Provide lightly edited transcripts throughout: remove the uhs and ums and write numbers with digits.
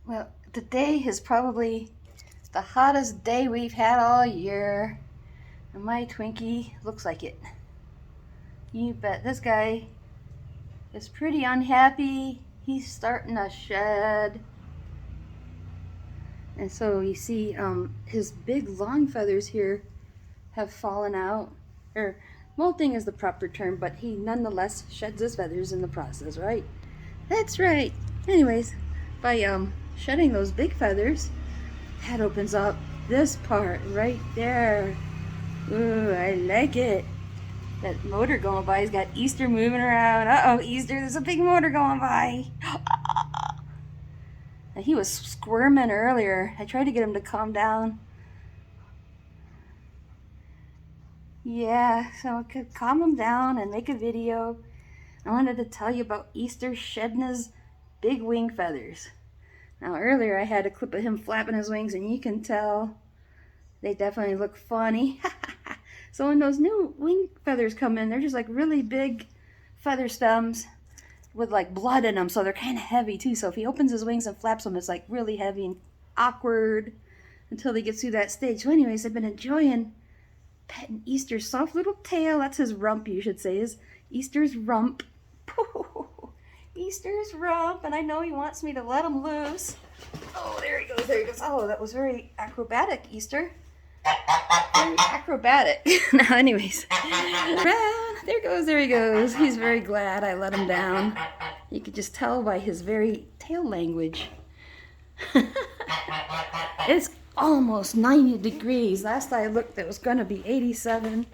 Well, today is probably the hottest day we've had all year. And my Twinkie looks like it. You bet. This guy is pretty unhappy. He's starting to shed. And so you see his big long feathers here have fallen out. Or molting is the proper term, but he nonetheless sheds his feathers in the process, right? That's right. Anyways, by shedding those big feathers, that opens up this part right there. Ooh, I like it. That motor going by has got Easter moving around. Uh-oh, Easter, there's a big motor going by. He was squirming earlier. I tried to get him to calm down. Yeah, so I could calm him down and make a video. I wanted to tell you about Easter shedding his big wing feathers. Now earlier I had a clip of him flapping his wings, and you can tell they definitely look funny. So when those new wing feathers come in, they're just like really big feather stems with like blood in them, so they're kind of heavy too. So if he opens his wings and flaps them, it's like really heavy and awkward until he gets through that stage. So anyways, I've been enjoying petting Easter's soft little tail. That's his rump, you should say, is Easter's rump. Easter's rump, and I know he wants me to let him loose. Oh, there he goes, there he goes. Oh, that was very acrobatic, Easter. Very acrobatic. Now, anyways, there he goes. He's very glad I let him down. You could just tell by his very tail language. It's almost 90 degrees. Last I looked, it was going to be 87.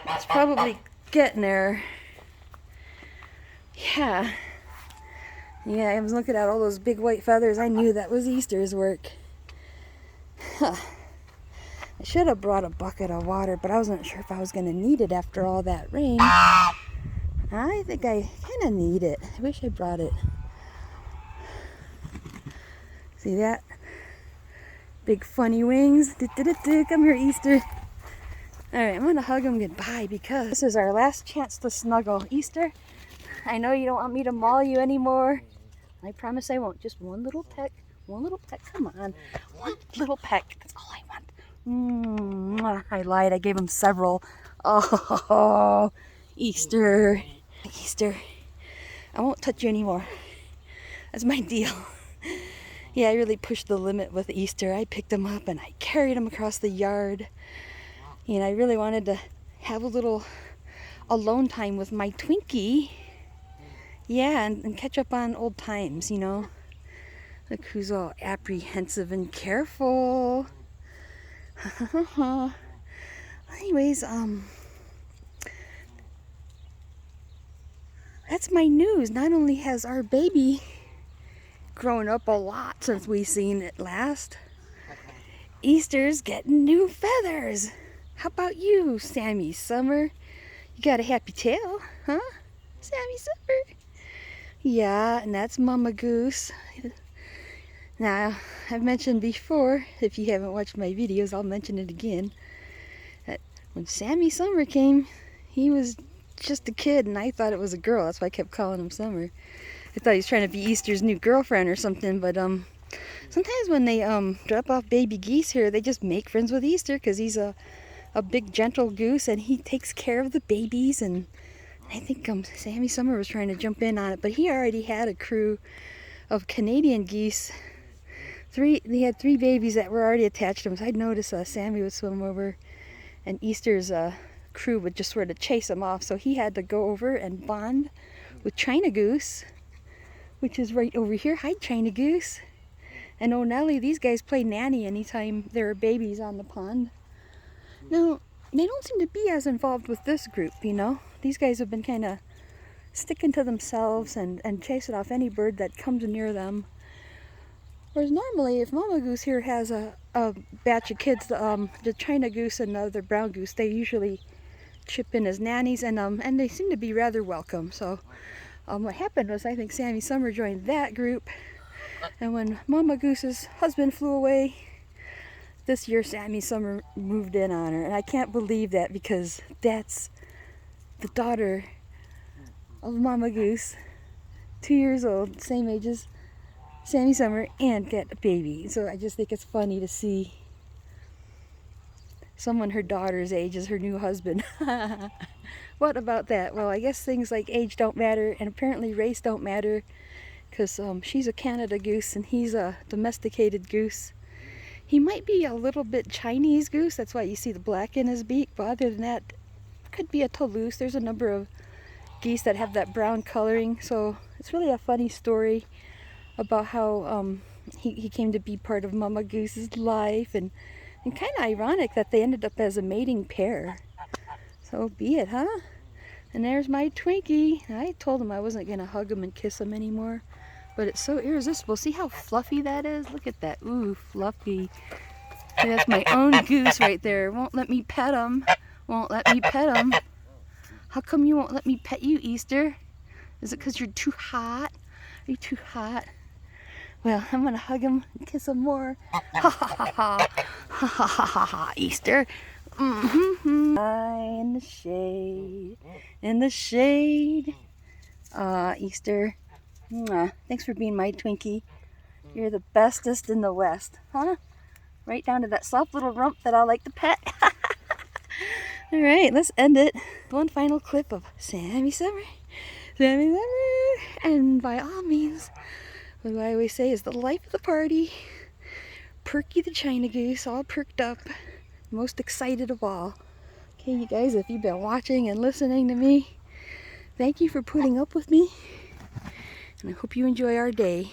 It's probably getting there. Yeah, I was looking at all those big white feathers. I knew that was Easter's work. Huh. I should have brought a bucket of water, but I wasn't sure if I was going to need it after all that rain. I think I kind of need it. I wish I brought it. See that? Big funny wings. Come here, Easter. Alright, I'm going to hug him goodbye because this is our last chance to snuggle. Easter, I know you don't want me to maul you anymore. I promise I won't. Just one little peck. One little peck. Come on. One little peck. That's all I want. I lied. I gave him several. Oh, Easter. Easter. I won't touch you anymore. That's my deal. Yeah, I really pushed the limit with Easter. I picked him up and I carried him across the yard. And I really wanted to have a little alone time with my Twinkie. Yeah, and catch up on old times, you know. Look who's all apprehensive and careful. Anyways, that's my news. Not only has our baby grown up a lot since we seen it last, Easter's getting new feathers. How about you, Sammy Summer? You got a happy tail, huh? Sammy Summer. Yeah, and that's Mama Goose. Now, I've mentioned before, if you haven't watched my videos, I'll mention it again, that when Sammy Summer came, he was just a kid, and I thought it was a girl. That's why I kept calling him Summer. I thought he was trying to be Easter's new girlfriend or something, but sometimes when they drop off baby geese here, they just make friends with Easter because he's a big, gentle goose, and he takes care of the babies, and I think Sammy Summer was trying to jump in on it, but he already had a crew of Canadian geese. They had 3 babies that were already attached to him. So I'd notice Sammy would swim over, and Easter's crew would just sort of chase him off. So he had to go over and bond with China Goose, which is right over here. Hi, China Goose. And O'Nelly, these guys play nanny anytime there are babies on the pond. Now, they don't seem to be as involved with this group, you know. These guys have been kind of sticking to themselves and chasing off any bird that comes near them. Whereas normally, if Mama Goose here has a batch of kids, the China Goose and the other brown goose, they usually chip in as nannies, and they seem to be rather welcome. So what happened was, I think Sammy Summer joined that group, and when Mama Goose's husband flew away, this year Sammy Summer moved in on her, and I can't believe that because that's the daughter of Mama Goose, 2 years old, same age as Sammy Summer and get a baby. So I just think it's funny to see someone her daughter's age is her new husband. What about that? Well, I guess things like age don't matter, and apparently race don't matter, because she's a Canada goose and he's a domesticated goose. He might be a little bit Chinese goose, that's why you see the black in his beak, but other than that, could be a Toulouse. There's a number of geese that have that brown coloring, so it's really a funny story about how he came to be part of Mama Goose's life, and kind of ironic that they ended up as a mating pair. So be it, huh? And there's my Twinkie. I told him I wasn't going to hug him and kiss him anymore, but it's so irresistible. See how fluffy that is? Look at that. Ooh, fluffy. See, that's my own goose right there. Won't let me pet him. Won't let me pet him. How come you won't let me pet you, Easter? Is it because you're too hot? Are you too hot? Well, I'm going to hug him and kiss him more. Ha ha ha ha. Ha ha ha ha ha, Easter. Mm-hmm. In the shade. In the shade. Easter. Mwah. Thanks for being my Twinkie. You're the bestest in the West. Huh? Right down to that soft little rump that I like to pet. Alright, let's end it. One final clip of Sammy Summer. Sammy Summer. And by all means, what I always say is the life of the party. Perky the China goose, all perked up. Most excited of all. Okay, you guys, if you've been watching and listening to me, thank you for putting up with me. And I hope you enjoy our day.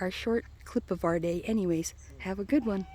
Our short clip of our day. Anyways, have a good one.